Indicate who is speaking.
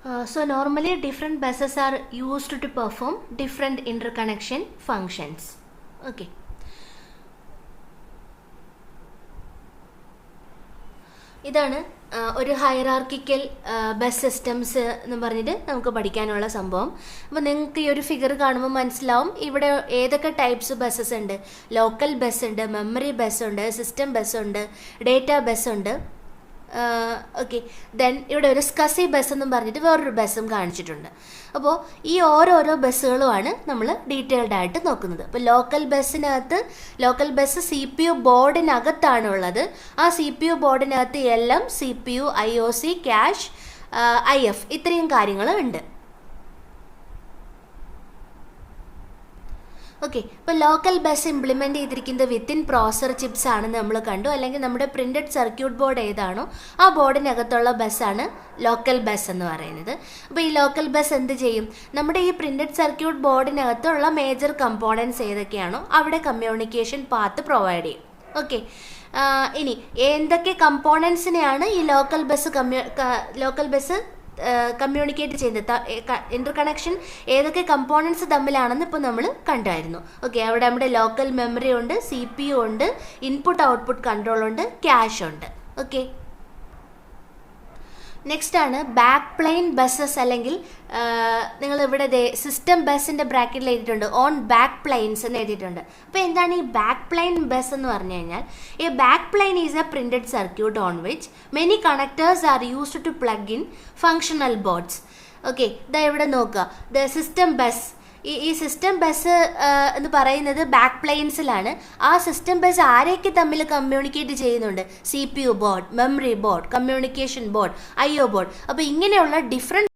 Speaker 1: So normally different buses are used to perform different interconnection functions. Okay. ഇതാണ് ഒരു hierarchical bus systems എന്ന് പറഞ്ഞിട്ട് നമുക്ക് പഠിക്കാനുള്ള സംഭവം. അപ്പോൾ നിങ്ങൾക്ക് ഈ ഒരു ഫിഗർ കാണുമ്പോൾ മനസ്സിലാവും ഇവിടെ ഏതൊക്കെ ടൈപ്സ് ബസ്സസ് ഉണ്ട്. ലോക്കൽ ബസ് ഉണ്ട്, മെമ്മറി ബസ് ഉണ്ട്, സിസ്റ്റം ബസ് ഉണ്ട്, ഡേറ്റ ബസ് ഉണ്ട്. ഓക്കെ, ദെൻ ഇവിടെ ഒരു സ്കസി ബസ് എന്നും പറഞ്ഞിട്ട് വേറൊരു ബസ്സും കാണിച്ചിട്ടുണ്ട്. അപ്പോൾ ഈ ഓരോരോ ബസ്സുകളുമാണ് നമ്മൾ ഡീറ്റെയിൽഡ് ആയിട്ട് നോക്കുന്നത്. അപ്പോൾ ലോക്കൽ ബസ് CPU ബോർഡിനകത്താണ് ഉള്ളത്. ആ CPU ബോർഡിനകത്ത് എല്ലാം CPU, IOC, ക്യാഷ്, IF ഇത്രയും കാര്യങ്ങൾ ഉണ്ട്. ഓക്കെ, ഇപ്പോൾ ലോക്കൽ ബസ് ഇംപ്ലിമെൻറ്റ് ചെയ്തിരിക്കുന്നത് വിത്തിൻ പ്രോസർ ചിപ്സ് ആണെന്ന് നമ്മൾ കണ്ടു. അല്ലെങ്കിൽ നമ്മുടെ പ്രിൻറ്റഡ് സർക്യൂട്ട് ബോർഡ് ഏതാണോ ആ ബോർഡിനകത്തുള്ള ബസ്സാണ് ലോക്കൽ ബസ് എന്ന് പറയുന്നത്. അപ്പോൾ ഈ ലോക്കൽ ബസ് എന്ത് ചെയ്യും? നമ്മുടെ ഈ പ്രിൻറ്റഡ് സർക്യൂട്ട് ബോർഡിനകത്തുള്ള മേജർ കമ്പോണൻസ് ഏതൊക്കെയാണോ അവിടെ കമ്മ്യൂണിക്കേഷൻ പാത്ത് പ്രൊവൈഡ് ചെയ്യും. ഓക്കെ, ഇനി എന്തൊക്കെ കമ്പോണൻസിനെയാണ് ഈ ലോക്കൽ ബസ് കമ്മ്യൂണിക്കേറ്റ് ചെയ്യുന്നത്, ഇന്റർകണക്ഷൻ ഏതൊക്കെ കമ്പോണൻസ് തമ്മിലാണെന്ന് ഇപ്പോൾ നമ്മൾ കണ്ടായിരുന്നു. ഓക്കെ, അവിടെ നമ്മുടെ ലോക്കൽ മെമ്മറി ഉണ്ട്, CPU ഉണ്ട്, ഇൻപുട്ട് ഔട്ട്പുട്ട് കൺട്രോൾ ഉണ്ട്, ക്യാഷ് ഉണ്ട്. ഓക്കെ, നെക്സ്റ്റ് ആണ് ബാക്ക് പ്ലെയിൻ ബസ്സസ്, അല്ലെങ്കിൽ നിങ്ങൾ ഇവിടെ സിസ്റ്റം ബസ്സിൻ്റെ ബ്രാക്കറ്റിൽ എഴുതിയിട്ടുണ്ട് ഓൺ ബാക്ക് പ്ലെയിൻസ് എന്ന് എഴുതിയിട്ടുണ്ട്. അപ്പോൾ എന്താണ് ഈ ബാക്ക് പ്ലെയിൻ ബസ് എന്ന് പറഞ്ഞു കഴിഞ്ഞാൽ, ഈ back plane is a printed circuit on which many connectors are used to plug in functional boards. Okay, ഇതാ ഇവിടെ നോക്കുക, ദ സിസ്റ്റം ബസ്. ഈ സിസ്റ്റം ബസ് എന്ന് പറയുന്നത് ബാക്ക് പ്ലെയിൻസിലാണ്. ആ സിസ്റ്റം ബസ് ആരെയൊക്കെ തമ്മിൽ കമ്മ്യൂണിക്കേറ്റ് ചെയ്യുന്നുണ്ട്? CPU board, memory board, communication board, IO board. അപ്പോൾ ഇങ്ങനെയുള്ള ഡിഫറെൻറ്റ്